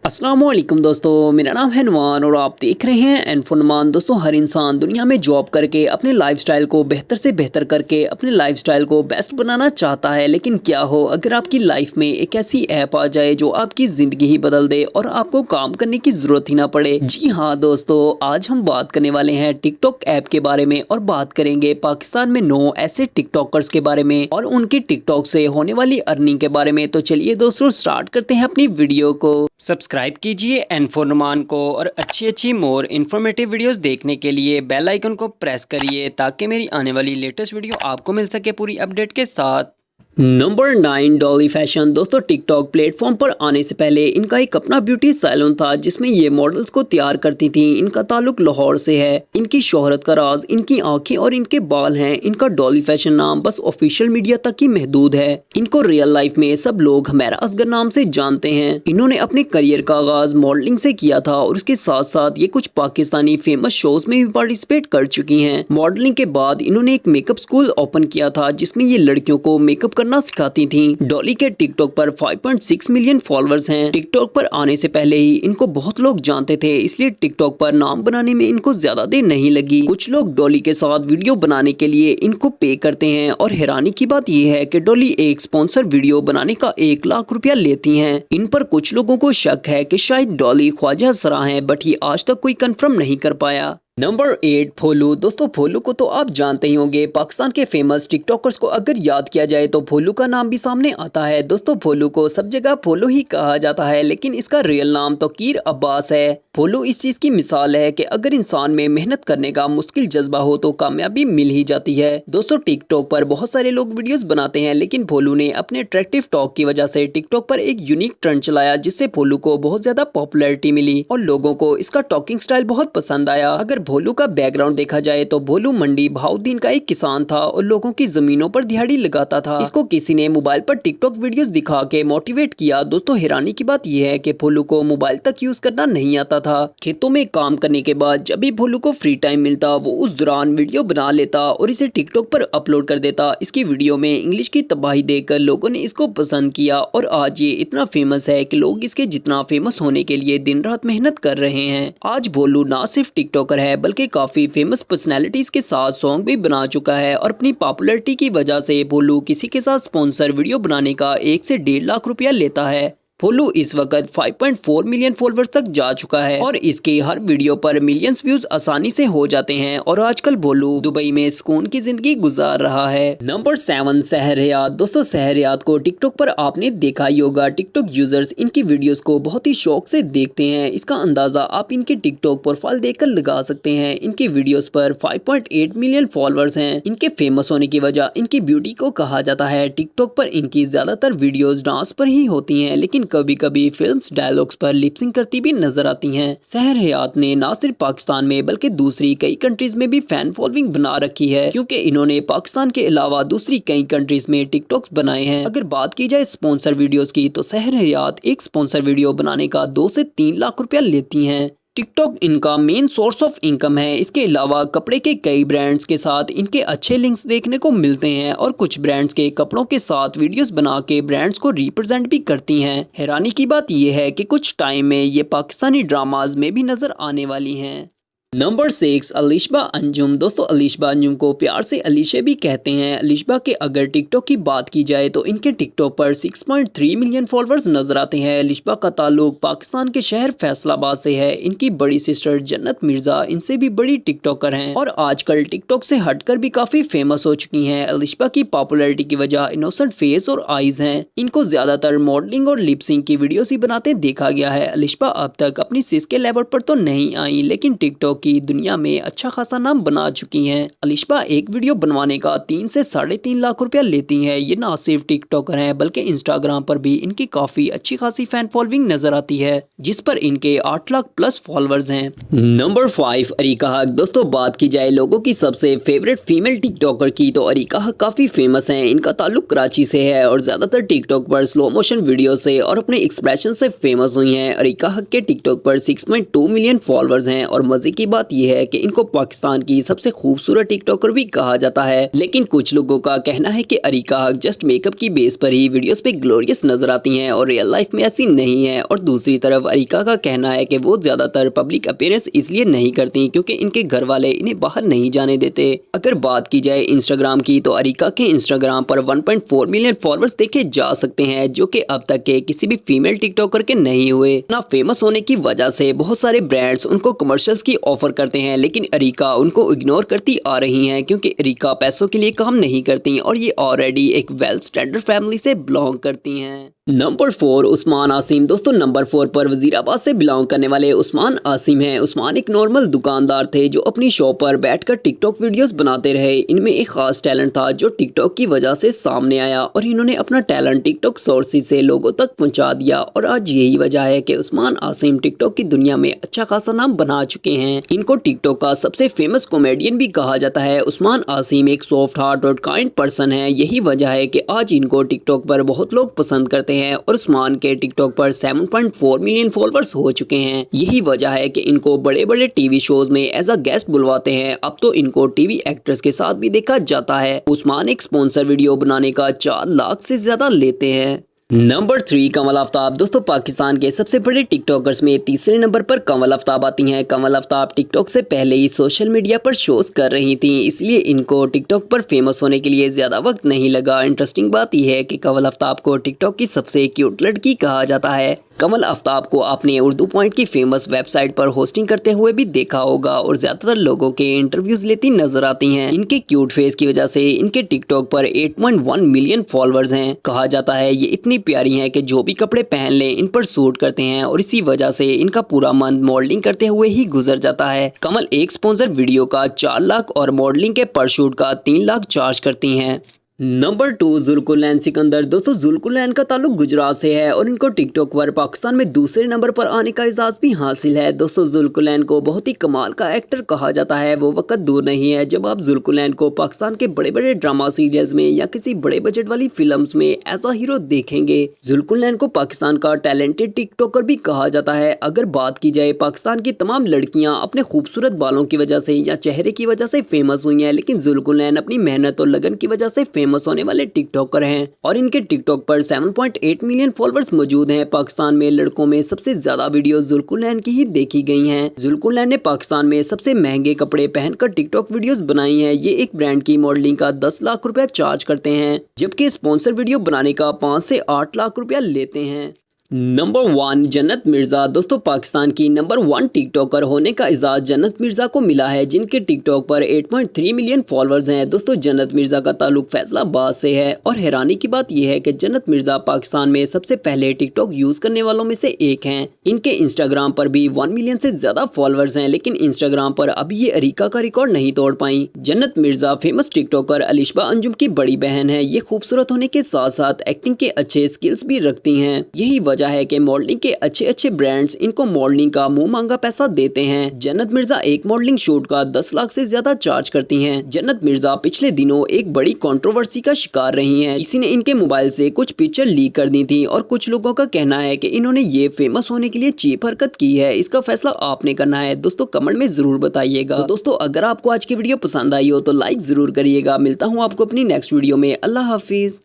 अस्सलामुअलैकुम दोस्तों, मेरा नाम है नुमान और आप देख रहे हैं एनफोनमान। दोस्तों, हर इंसान दुनिया में जॉब करके अपने लाइफस्टाइल को बेहतर से बेहतर करके अपने लाइफस्टाइल को बेस्ट बनाना चाहता है। लेकिन क्या हो अगर आपकी लाइफ में एक ऐसी ऐप आ जाए जो आपकी ज़िंदगी ही बदल दे और आपको काम करने की ज़रूरत ही ना पड़े। जी हाँ दोस्तों, आज हम बात करने वाले हैं टिकटॉक ऐप के बारे में और बात करेंगे पाकिस्तान में 9 ऐसे टिकटॉकर्स के बारे में और उनके टिकटॉक से होने वाली अर्निंग के बारे में। तो चलिए दोस्तों, स्टार्ट करते हैं अपनी वीडियो को। सब्सक्राइब कीजिए एनफोनमान को और अच्छी मोर इन्फॉर्मेटिव वीडियोस देखने के लिए बेल आइकन को प्रेस करिए ताकि मेरी आने वाली लेटेस्ट वीडियो आपको मिल सके पूरी अपडेट के साथ। Number 9, Dolly fashion. दोस्तों, टिकटॉक प्लेटफॉर्म पर आने से पहले इनका एक अपना ब्यूटी सैलून था जिसमें ये मॉडल्स को तैयार करती थी। इनका ताल्लुक लाहौर से है। इनकी शोहरत का राज इनकी आंखें और इनके बाल हैं। इनका डॉली फैशन नाम बस ऑफिशियल मीडिया तक ही महदूद है। इनको रियल लाइफ में सब लोग हुमैरा असगर नाम से जानते हैं। इन्होंने अपने करियर का आगाज मॉडलिंग से किया था और उसके साथ साथ ये कुछ पाकिस्तानी फेमस शोज में भी पार्टिसिपेट कर चुकी हैं। मॉडलिंग के बाद इन्होंने एक मेकअप स्कूल ओपन किया था जिसमें ये लड़कियों को मेकअप करना सिखाती थी। डॉली के टिकटॉक पर 5.6 मिलियन फॉलोअर्स हैं। टिकटॉक पर आने से पहले ही इनको बहुत लोग जानते थे, इसलिए टिकटॉक पर नाम बनाने में इनको ज्यादा देर नहीं लगी। कुछ लोग डॉली के साथ वीडियो बनाने के लिए इनको पे करते हैं और हैरानी की बात यह है कि डॉली एक स्पॉन्सर वीडियो बनाने का 1 लाख रुपया लेती हैं। इन पर कुछ लोगों को शक है कि शायद डॉली ख्वाजा सरा है, बट ये आज तक कोई कंफर्म नहीं कर पाया। नंबर 8, भोलू। दोस्तों, भोलू को तो आप जानते ही होंगे। पाकिस्तान के फेमस टिकटॉकर्स को अगर याद किया जाए तो भोलू का नाम भी सामने आता है। दोस्तों, भोलू को सब जगह भोलू ही कहा जाता है, लेकिन इसका रियल नाम तौकीर अब्बास है। भोलू इस चीज की मिसाल है कि अगर इंसान में मेहनत करने का मुश्किल जज्बा हो तो कामयाबी मिल ही जाती है। दोस्तों, टिकटॉक पर बहुत सारे लोग वीडियोस बनाते हैं, लेकिन भोलू ने अपने अट्रैक्टिव टॉक की वजह से टिकटॉक पर एक यूनिक ट्रेंड चलाया जिससे भोलू को बहुत ज्यादा पॉपुलैरिटी मिली और लोगों को इसका टॉकिंग स्टाइल बहुत पसंद आया। अगर भोलू का बैकग्राउंड देखा जाए तो भोलू मंडी बहाउद्दीन का एक किसान था और लोगों की जमीनों पर दिहाड़ी लगाता था। इसको किसी ने मोबाइल पर टिकटॉक वीडियोस दिखा के मोटिवेट किया। दोस्तों, हैरानी की बात यह है कि भोलू को मोबाइल तक यूज करना नहीं आता था। खेतों में काम करने के बाद जब भी भोलू को फ्री टाइम मिलता वो उस दौरान वीडियो बना लेता और इसे टिकटॉक पर अपलोड कर देता। इसकी वीडियो में इंग्लिश की तबाही देखकर लोगों ने इसको पसंद किया और आज ये इतना फेमस है कि लोग इसके जितना फेमस होने के लिए दिन रात मेहनत कर रहे हैं। आज भोलू ना सिर्फ टिकटॉकर है बल्कि काफी फेमस पर्सनैलिटीज के साथ सॉन्ग भी बना चुका है और अपनी पॉपुलैरिटी की वजह से भोलू किसी के साथ स्पॉन्सर वीडियो बनाने का 1 से 1.5 लाख रुपया लेता है। भोलू इस वक्त 5.4 मिलियन फॉलोअर्स तक जा चुका है और इसके हर वीडियो पर मिलियंस व्यूज आसानी से हो जाते हैं और आजकल भोलू दुबई में सुकून की जिंदगी गुजार रहा है। नंबर 7, सहरयाद। दोस्तों, सहरयाद को टिकटॉक पर आपने देखा ही होगा। टिकटॉक यूजर्स इनकी वीडियोस को बहुत ही शौक से देखते हैं। इसका अंदाजा आप इनके टिकटॉक प्रोफाइल देखकर लगा सकते हैं। इनकी वीडियोस पर 5.8 मिलियन फॉलोअर्स हैं। इनके फेमस होने की वजह इनकी ब्यूटी को कहा जाता है। टिकटॉक पर इनकी ज्यादातर वीडियोस डांस पर ही होती हैं, लेकिन कभी कभी फिल्म्स डायलॉग्स पर लिपसिंग करती भी नजर आती हैं। सहरयाद ने ना सिर्फ पाकिस्तान में बल्कि दूसरी कई कंट्रीज में भी फैन फॉलोइंग बना रखी है, क्योंकि इन्होंने पाकिस्तान के अलावा दूसरी कई कंट्रीज में टिकटॉक्स बनाए हैं। अगर बात की जाए स्पॉन्सर वीडियोस की तो सहरयाद एक स्पॉन्सर वीडियो बनाने का 2 से 3 लाख रुपया लेती हैं। टिकटॉक इनका मेन सोर्स ऑफ इनकम है। इसके अलावा कपड़े के कई ब्रांड्स के साथ इनके अच्छे लिंक्स देखने को मिलते हैं और कुछ ब्रांड्स के कपड़ों के साथ वीडियोस बना के ब्रांड्स को रिप्रेजेंट भी करती हैं। हैरानी की बात यह है कि कुछ टाइम में ये पाकिस्तानी ड्रामाज में भी नजर आने वाली हैं। नंबर 6, अलीशा अंजुम। दोस्तों, अलीशा अंजुम को प्यार से अलीशा भी कहते हैं। अलीशा के अगर टिकटॉक की बात की जाए तो इनके टिकटॉक पर 6.3 मिलियन फॉलोअर्स नजर आते हैं। अलीशा का ताल्लुक पाकिस्तान के शहर फैसलाबाद से है। इनकी बड़ी सिस्टर जन्नत मिर्जा इनसे भी बड़ी टिकटॉकर हैं और आजकल टिकटॉक से हटकर भी काफी फेमस हो चुकी हैं। अलीशा की पॉपुलैरिटी की वजह इनोसेंट फेस और आईज हैं। इनको ज्यादातर मॉडलिंग और लिपसिंग की वीडियोस ही बनाते देखा गया है। अलीशा अब तक अपनी सिस के लेवल पर तो नहीं आई, लेकिन टिकटॉक की दुनिया में अच्छा खासा नाम बना चुकी हैं। अलीशा एक वीडियो बनवाने का 3 से 3.5 लाख रुपया लेती हैं। ये ना सिर्फ टिकटॉकर हैं बल्कि इंस्टाग्राम पर भी इनकी काफी अच्छी खासी फैन फॉलोइंग नजर आती है, जिस पर इनके 8 लाख प्लस फॉलोअर्स हैं। नंबर 5, अरीका हक। दोस्तों, बात की जाए लोगों की सबसे फेवरेट फीमेल टिकटॉकर की तो अरीका हक काफी फेमस हैं। इनका ताल्लुक कराची से है और ज्यादातर टिकटॉक पर स्लो मोशन वीडियो से और अपने एक्सप्रेशन से फेमस हुई हैं। अरीका हक के टिकटॉक पर 6.2 मिलियन फॉलोअर्स हैं और मजे की बात यह है कि इनको पाकिस्तान की सबसे खूबसूरत टिकटॉकर भी कहा जाता है, लेकिन कुछ लोगों का कहना है कि अरीका हक जस्ट मेकअप की बेस पर ही वीडियोस पे ग्लोरियस नजर आती हैं और रियल लाइफ में ऐसी नहीं है। और दूसरी तरफ अरीका का कहना है कि वो ज्यादातर पब्लिक अपीयरेंस इसलिए नहीं करती क्योंकि इनके घर वाले इन्हें बाहर नहीं जाने देते। अगर बात की जाए इंस्टाग्राम की तो अरीका के इंस्टाग्राम पर 1.4 मिलियन फॉलोअर्स देखे जा सकते हैं, जो कि अब तक के किसी भी फीमेल टिकटॉकर के नहीं हुए। ना फेमस होने की वजह से बहुत सारे ब्रांड्स उनको कमर्शियल्स की ऑफर करते हैं, लेकिन अरीका उनको इग्नोर करती आ रही हैं क्योंकि अरीका पैसों के लिए काम नहीं करती और ये ऑलरेडी एक वेल स्टैंडर्ड फैमिली से बिलोंग करती हैं। नंबर 4 उस्मान आसिम। दोस्तों नंबर 4 पर वजीराबाद से बिलोंग करने वाले उस्मान आसिम हैं। उस्मान एक नॉर्मल दुकानदार थे जो अपनी शॉप पर बैठकर टिकटॉक वीडियोस बनाते रहे। इनमें एक खास टैलेंट था जो टिकटॉक की वजह से सामने आया और इन्होंने अपना टैलेंट टिकटॉक सोर्सेज से लोगों तक पहुंचा दिया और आज यही वजह है कि उस्मान आसिम टिकटॉक की दुनिया में अच्छा खासा नाम बना चुके हैं। इनको टिकटॉक का सबसे फेमस कॉमेडियन भी कहा जाता है। उस्मान आसिम एक सॉफ्ट हार्ट और काइंड पर्सन है। यही वजह है कि आज इनको टिकटॉक पर बहुत लोग पसंद करते हैं और उस्मान के टिकटॉक पर 7.4 मिलियन फॉलोअर्स हो चुके हैं। यही वजह है कि इनको बड़े बड़े टीवी शोज में एज अ गेस्ट बुलवाते हैं। अब तो इनको टीवी एक्ट्रेस के साथ भी देखा जाता है। उस्मान एक स्पॉन्सर वीडियो बनाने का 4 लाख से ज्यादा लेते हैं। नंबर 3 कमल आफ्ताब। दोस्तों पाकिस्तान के सबसे बड़े टिकटॉकर्स में तीसरे नंबर पर कमल आफ्ताब आती हैं। कमल आफ्ताब टिकटॉक से पहले ही सोशल मीडिया पर शोज कर रही थी, इसलिए इनको टिकटॉक पर फेमस होने के लिए ज्यादा वक्त नहीं लगा। इंटरेस्टिंग बात यह है कि कमल आफ्ताब को टिकटॉक की सबसे क्यूट लड़की कहा जाता है। कमल आफ्ताब को आपने उर्दू पॉइंट की फेमस वेबसाइट पर होस्टिंग करते हुए भी देखा होगा और ज्यादातर लोगों के इंटरव्यूज लेती नजर आती हैं। इनके क्यूट फेस की वजह से इनके टिकटॉक पर 8.1 मिलियन फॉलोअर्स हैं। कहा जाता है ये इतनी प्यारी हैं कि जो भी कपड़े पहन लें इन पर सूट करते हैं और इसी वजह से इनका पूरा मन मॉडलिंग करते हुए ही गुजर जाता है। कमल एक स्पॉन्सर वीडियो का 4 लाख और मॉडलिंग के पर शूट का 3 लाख चार्ज करती हैं। नंबर 2 जुल्कुलैन सिकंदर। दोस्तों जुल्कुलैन का ताल्लुक गुजरात से है और इनको टिकटॉक पर पाकिस्तान में दूसरे नंबर पर आने का एजाज भी हासिल है। दोस्तों जुल्कुलैन को बहुत ही कमाल का एक्टर कहा जाता है। वो वक्त दूर नहीं है जब आप जुल्कुलैन को पाकिस्तान के बड़े बड़े ड्रामा सीरियल्स में या किसी बड़े बजट वाली फिल्म्स में एज अ हीरो देखेंगे। जुल्कुलैन को पाकिस्तान का टैलेंटेड टिकटॉकर भी कहा जाता है। अगर बात की जाए पाकिस्तान की तमाम लड़कियां अपने खूबसूरत बालों की वजह से या चेहरे की वजह से फेमस हुई हैं, लेकिन जुल्कुलैन अपनी मेहनत और लगन की वजह से फेमस होने वाले टिकटॉकर हैं और इनके टिकटॉक पर 7.8 मिलियन फॉलोअर्स मौजूद हैं। पाकिस्तान में लड़कों में सबसे ज्यादा वीडियो जुल्कुलैन की ही देखी गई हैं। जुल्कुलैन ने पाकिस्तान में सबसे महंगे कपड़े पहनकर टिकटॉक वीडियोस बनाई हैं। ये एक ब्रांड की मॉडलिंग का 10 लाख रुपया चार्ज करते हैं, जबकि स्पॉन्सर वीडियो बनाने का 5 से 8 लाख रुपया लेते हैं। नंबर 1 जन्नत मिर्जा। दोस्तों पाकिस्तान की नंबर 1 टिकटॉकर होने का इजाज़ जन्नत मिर्जा को मिला है, जिनके टिकटॉक पर 8.3 मिलियन फॉलोअर्स हैं। दोस्तों जन्नत मिर्जा का ताल्लुक फैसलाबाद से है और हैरानी की बात यह है कि जन्नत मिर्जा पाकिस्तान में सबसे पहले टिकटॉक यूज करने वालों में से एक हैं। इनके इंस्टाग्राम पर भी 1 मिलियन से ज्यादा फॉलोअर्स हैं, लेकिन इंस्टाग्राम पर अभी ये अरीका का रिकॉर्ड नहीं तोड़ पाई। जन्नत मिर्जा फेमस टिकटॉकर अलिशबा अंजुम की बड़ी बहन है। ये खूबसूरत होने के साथ साथ एक्टिंग के अच्छे स्किल्स भी रखती हैं। यही वजह है कि मॉडलिंग के अच्छे अच्छे ब्रांड्स इनको मॉडलिंग का मुंह मांगा पैसा देते हैं। जन्नत मिर्जा एक मॉडलिंग शूट का 10 लाख से ज्यादा चार्ज करती हैं। जन्नत मिर्जा पिछले दिनों एक बड़ी कंट्रोवर्सी का शिकार रही हैं। किसी ने इनके मोबाइल से कुछ पिक्चर लीक कर दी थी और कुछ लोगों का कहना है कि इन्होंने ये फेमस होने के लिए चीप हरकत की है। इसका फैसला आपने करना है। दोस्तों कमेंट में जरूर बताइएगा। तो दोस्तों अगर आपको आज की वीडियो पसंद आई हो तो लाइक जरूर करिएगा। मिलता हूँ आपको अपनी नेक्स्ट वीडियो में। अल्लाह हाफिज।